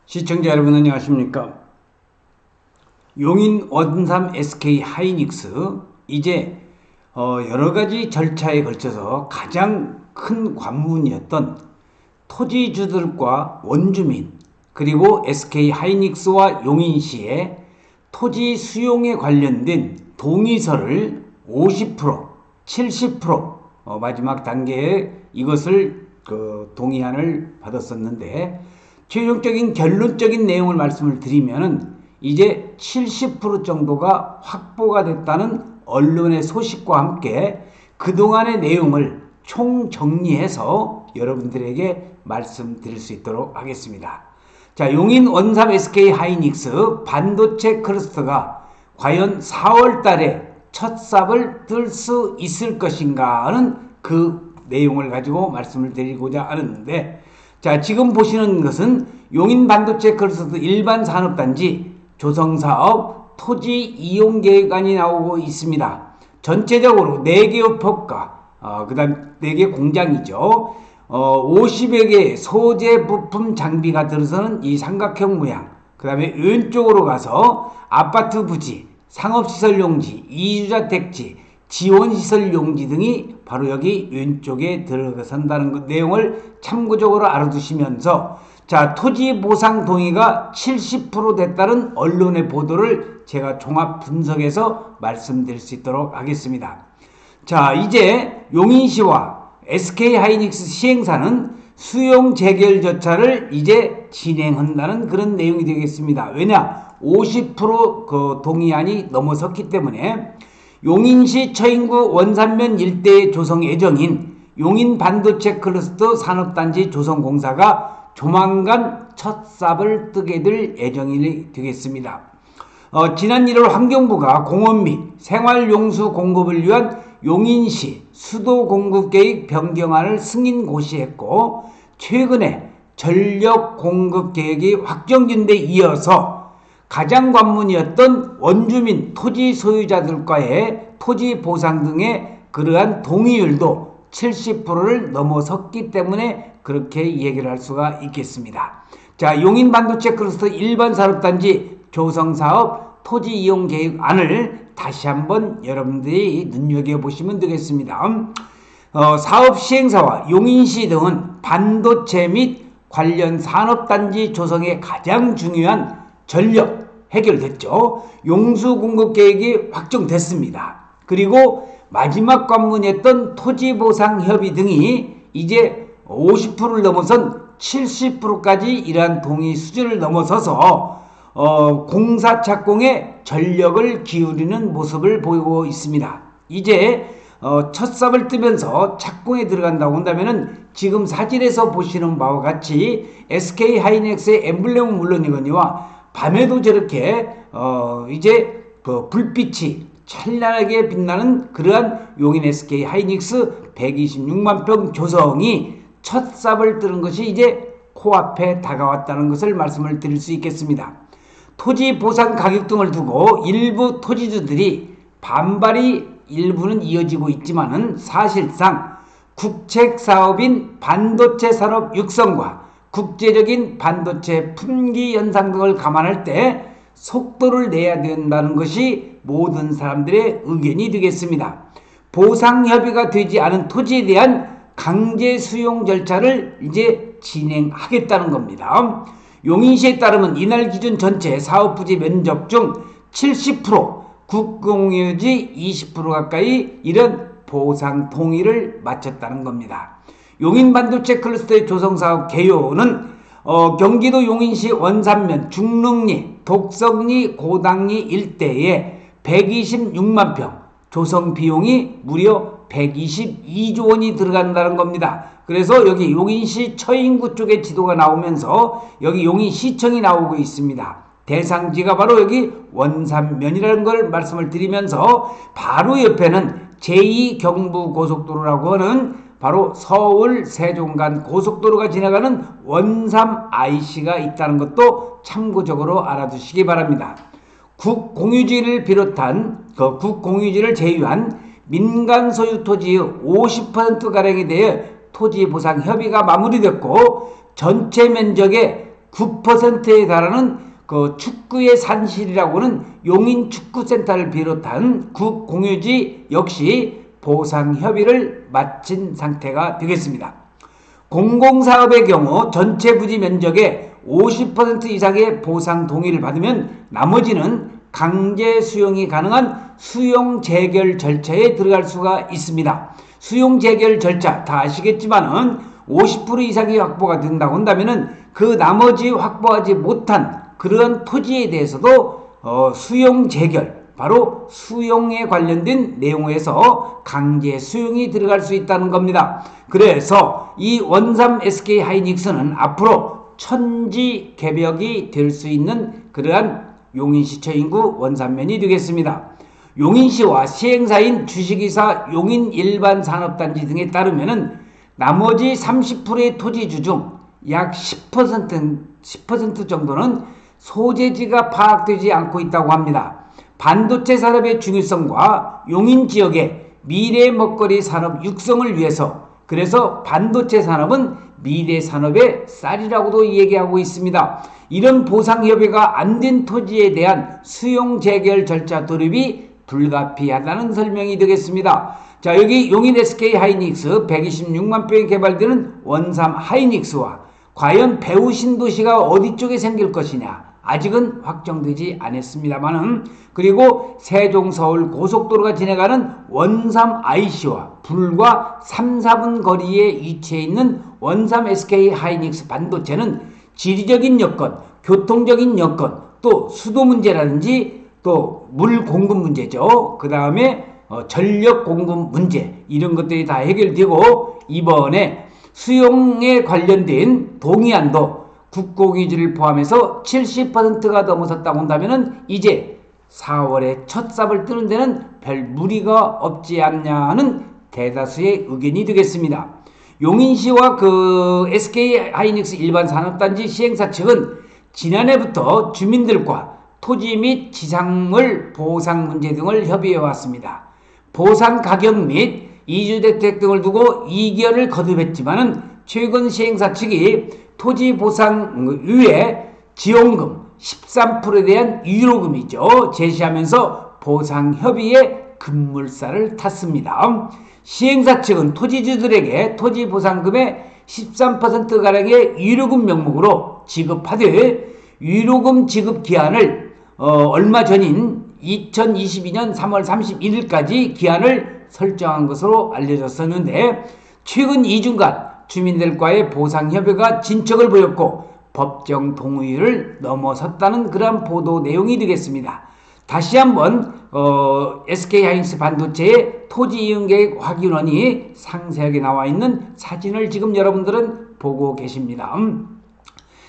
시청자 여러분 안녕하십니까? 용인 원삼 SK 하이닉스 이제 여러가지 절차에 걸쳐서 가장 큰 관문이었던 토지주들과 원주민 그리고 SK 하이닉스와 용인시의 토지 수용에 관련된 동의서를 50%, 70% 마지막 단계에 이것을 동의안을 받았었는데 최종적인 결론적인 내용을 말씀을 드리면은 이제 70% 정도가 확보가 됐다는 언론의 소식과 함께 그동안의 내용을 총정리해서 여러분들에게 말씀드릴 수 있도록 하겠습니다. 자, 용인 원삼 SK 하이닉스 반도체 클러스터가 과연 4월 달에 첫 삽을 뜰 수 있을 것인가 하는 그 내용을 가지고 말씀을 드리고자 하는데, 자, 지금 보시는 것은 용인 반도체 클러스터 일반 산업단지 조성사업 토지 이용 계획안이 나오고 있습니다. 전체적으로 4개 업업과 그 다음 4개 공장이죠. 50여 개의 소재 부품 장비가 들어서는 이 삼각형 모양, 그 다음에 왼쪽으로 가서 아파트 부지, 상업시설 용지, 이주자택지, 지원시설 용지 등이 바로 여기 왼쪽에 들어선다는 내용을 참고적으로 알아두시면서, 자, 토지 보상 동의가 70% 됐다는 언론의 보도를 제가 종합 분석해서 말씀드릴 수 있도록 하겠습니다. 자, 이제 용인시와 SK 하이닉스 시행사는 수용 재결 절차를 이제 진행한다는 그런 내용이 되겠습니다. 왜냐? 50% 동의안이 넘어섰기 때문에 용인시 처인구 원산면 일대의 조성 예정인 용인 반도체 클러스터 산업단지 조성공사가 조만간 첫 삽을 뜨게 될 예정이 되겠습니다. 지난 1월 환경부가 공원 및 생활용수 공급을 위한 용인시 수도 공급 계획 변경안을 승인 고시했고, 최근에 전력 공급 계획이 확정된 데 이어서 가장 관문이었던 원주민 토지 소유자들과의 토지 보상 등의 그러한 동의율도 70%를 넘어섰기 때문에 그렇게 얘기를 할 수가 있겠습니다. 자, 용인 반도체 클러스터 일반 산업단지 조성사업 토지 이용 계획안을 다시 한번 여러분들이 눈여겨보시면 되겠습니다. 사업 시행사와 용인시 등은 반도체 및 관련 산업단지 조성에 가장 중요한 전력 해결됐죠. 용수 공급 계획이 확정됐습니다. 그리고 마지막 관문이었던 토지보상 협의 등이 이제 50%를 넘어선 70%까지 이러한 동의 수준을 넘어서서 공사 착공에 전력을 기울이는 모습을 보이고 있습니다. 이제 첫 삽을 뜨면서 착공에 들어간다고 한다면은 지금 사진에서 보시는 바와 같이 SK 하이닉스의 엠블렘은 물론이거니와 밤에도 저렇게 이제 불빛이 찬란하게 빛나는 그러한 용인 SK 하이닉스 126만 평 조성이 첫 삽을 뜨는 것이 이제 코앞에 다가왔다는 것을 말씀을 드릴 수 있겠습니다. 토지 보상 가격 등을 두고 일부 토지주들이 반발이 일부는 이어지고 있지만은 사실상 국책 사업인 반도체 산업 육성과 국제적인 반도체 품귀 현상 등을 감안할 때 속도를 내야 된다는 것이 모든 사람들의 의견이 되겠습니다. 보상 협의가 되지 않은 토지에 대한 강제 수용 절차를 이제 진행하겠다는 겁니다. 용인시에 따르면 이날 기준 전체 사업부지 면적 중 70%, 국공유지 20% 가까이 이런 보상 동의를 마쳤다는 겁니다. 용인 반도체 클러스터의 조성사업 개요는 경기도 용인시 원산면 중릉리, 독성리, 고당리 일대에 126만 평, 조성 비용이 무려 122조 원이 들어간다는 겁니다. 그래서 여기 용인시 처인구 쪽에 지도가 나오면서 여기 용인시청이 나오고 있습니다. 대상지가 바로 여기 원산면이라는 걸 말씀을 드리면서 바로 옆에는 제2경부고속도로라고 하는 바로 서울 세종 간 고속도로가 지나가는 원삼 IC가 있다는 것도 참고적으로 알아두시기 바랍니다. 국공유지를 비롯한 국공유지를 제외한 민간 소유 토지의 50%가량에 대해 토지 보상 협의가 마무리됐고 전체 면적의 9%에 달하는 그 축구의 산실이라고는 용인 축구센터를 비롯한 국공유지 역시 보상 협의를 마친 상태가 되겠습니다. 공공사업의 경우 전체 부지 면적의 50% 이상의 보상 동의를 받으면 나머지는 강제 수용이 가능한 수용 재결 절차에 들어갈 수가 있습니다. 수용 재결 절차 다 아시겠지만은 50% 이상이 확보가 된다고 한다면은 그 나머지 확보하지 못한 그런 토지에 대해서도 수용 재결, 바로 수용에 관련된 내용에서 강제 수용이 들어갈 수 있다는 겁니다. 그래서 이 원삼 SK 하이닉스는 앞으로 천지 개벽이 될 수 있는 그러한 용인시 처인구 원산면이 되겠습니다. 용인시와 시행사인 주식이사 용인일반산업단지 등에 따르면은 나머지 30%의 토지주 중 약 10% 정도는 소재지가 파악되지 않고 있다고 합니다. 반도체 산업의 중요성과 용인 지역의 미래 먹거리 산업 육성을 위해서, 그래서 반도체 산업은 미래 산업의 쌀이라고도 얘기하고 있습니다. 이런 보상 협의가 안 된 토지에 대한 수용 재결 절차 돌입이 불가피하다는 설명이 되겠습니다. 자, 여기 용인 SK 하이닉스 126만 평에 개발되는 원삼 하이닉스와 과연 배후 신도시가 어디 쪽에 생길 것이냐 아직은 확정되지 않았습니다만은, 그리고 세종 서울 고속도로가 지나가는 원삼 IC와 불과 3, 4분 거리에 위치해 있는 원삼 SK 하이닉스 반도체는 지리적인 여건, 교통적인 여건, 또 수도 문제라든지 또 물 공급 문제죠. 그 다음에 전력 공급 문제, 이런 것들이 다 해결되고 이번에 수용에 관련된 동의안도 국공유지를 포함해서 70%가 넘어섰다고 한다면 이제 4월에 첫 삽을 뜨는 데는 별 무리가 없지 않냐 하는 대다수의 의견이 되겠습니다. 용인시와 그 SK 하이닉스 일반산업단지 시행사 측은 지난해부터 주민들과 토지 및 지상물 보상 문제 등을 협의해 왔습니다. 보상 가격 및 이주대책 등을 두고 이견을 거듭했지만은 최근 시행사 측이 토지 보상 위에 지원금 13%에 대한 유로금이죠. 제시하면서 보상 협의에 급물살을 탔습니다. 시행사 측은 토지주들에게 토지 보상금의 13%가량의 유로금 명목으로 지급하되 유로금 지급 기한을 얼마 전인 2022년 3월 31일까지 기한을 설정한 것으로 알려졌었는데, 최근 2주간 주민들과의 보상 협의가 진척을 보였고 법정 동의를 넘어섰다는 그런 보도 내용이 되겠습니다. 다시 한번 SK 하이닉스 반도체의 토지 이용 계획 확인원이 상세하게 나와 있는 사진을 지금 여러분들은 보고 계십니다.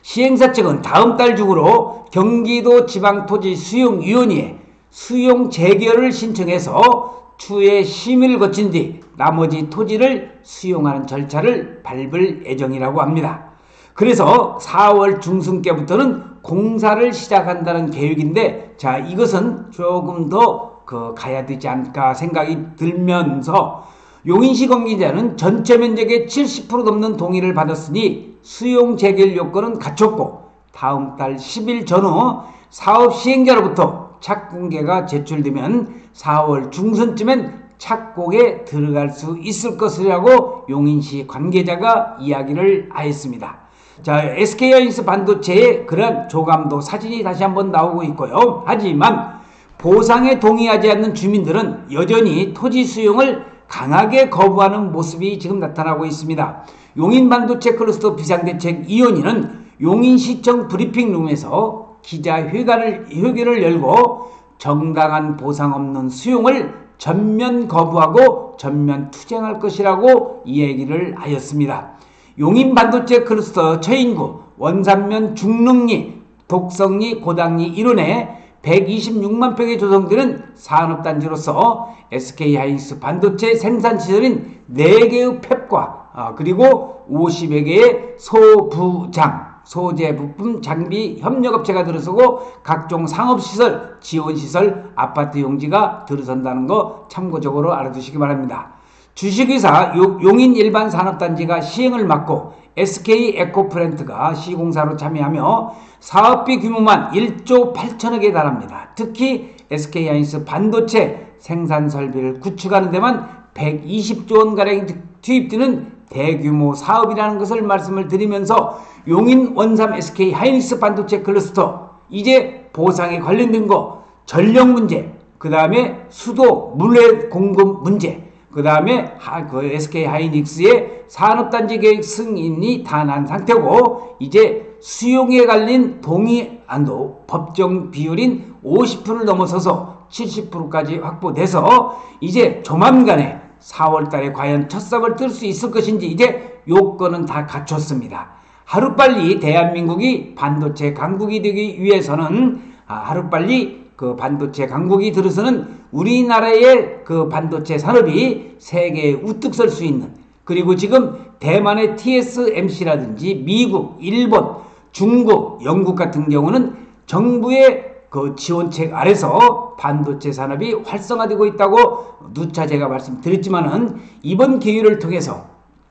시행사 측은 다음 달 중으로 경기도 지방토지수용위원회에 수용 재결을 신청해서 추후에 심의를 거친 뒤 나머지 토지를 수용하는 절차를 밟을 예정이라고 합니다. 그래서 4월 중순께부터는 공사를 시작한다는 계획인데, 자, 이것은 조금 더 가야 되지 않을까 생각이 들면서, 용인시 관계자는 전체 면적의 70% 넘는 동의를 받았으니 수용 재결 요건은 갖췄고 다음 달 10일 전후 사업 시행자로부터 착공계가 제출되면 4월 중순쯤엔 착공에 들어갈 수 있을 것이라고 용인시 관계자가 이야기를 하였습니다. 자, SK 하이닉스 반도체의 그런 조감도 사진이 다시 한번 나오고 있고요. 하지만 보상에 동의하지 않는 주민들은 여전히 토지 수용을 강하게 거부하는 모습이 지금 나타나고 있습니다. 용인반도체 클러스터 비상대책위원회는 용인시청 브리핑룸에서 기자회견을 열고 정당한 보상 없는 수용을 전면 거부하고 전면 투쟁할 것이라고 이 얘기를 하였습니다. 용인반도체 클러스터 처인구 원산면 중릉리 독성리 고당리 일원에 126만 평에 조성되는 산업단지로서 SK 하이닉스 반도체 생산시설인 4개의 팹과 그리고 50여 개의 소부장, 소재 부품 장비 협력업체가 들어서고 각종 상업시설, 지원시설, 아파트 용지가 들어선다는 거 참고적으로 알아두시기 바랍니다. 주식회사 용인 일반산업단지가 시행을 맡고 SK 에코프렌트가 시공사로 참여하며 사업비 규모만 1조 8천억에 달합니다. 특히 SK하이닉스 반도체 생산 설비를 구축하는 데만 120조 원가량이 투입되는 대규모 사업이라는 것을 말씀을 드리면서 용인 원삼 SK하이닉스 반도체 클러스터 이제 보상에 관련된 거 전력 문제, 그 다음에 수도 물레 공급 문제, 그 다음에 SK하이닉스의 산업단지 계획 승인이 다 난 상태고 이제 수용에 갈린 동의안도 법정 비율인 50%를 넘어서서 70%까지 확보돼서 이제 조만간에 4월 달에 과연 첫 삽을 뜰 수 있을 것인지 이제 요건은 다 갖췄습니다. 하루빨리 대한민국이 반도체 강국이 되기 위해서는 하루빨리 그 반도체 강국이 들어서는 우리나라의 그 반도체 산업이 세계에 우뚝 설 수 있는, 그리고 지금 대만의 TSMC라든지 미국, 일본, 중국, 영국 같은 경우는 정부의 그 지원책 아래서 반도체 산업이 활성화되고 있다고 누차 제가 말씀드렸지만은 이번 기회를 통해서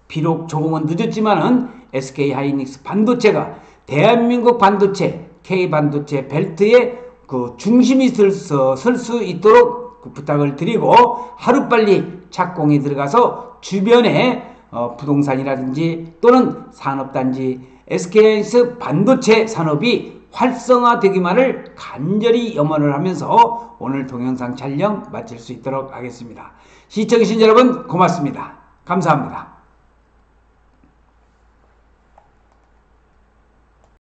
비록 조금은 늦었지만은 SK하이닉스 반도체가 대한민국 반도체, K반도체 벨트의 그 중심이 설 수 있도록 부탁을 드리고 하루빨리 착공에 들어가서 주변에 부동산이라든지 또는 산업단지 SK하이닉스 반도체 산업이 활성화되기만을 간절히 염원을 하면서 오늘 동영상 촬영 마칠 수 있도록 하겠습니다. 시청해주신 여러분 고맙습니다. 감사합니다.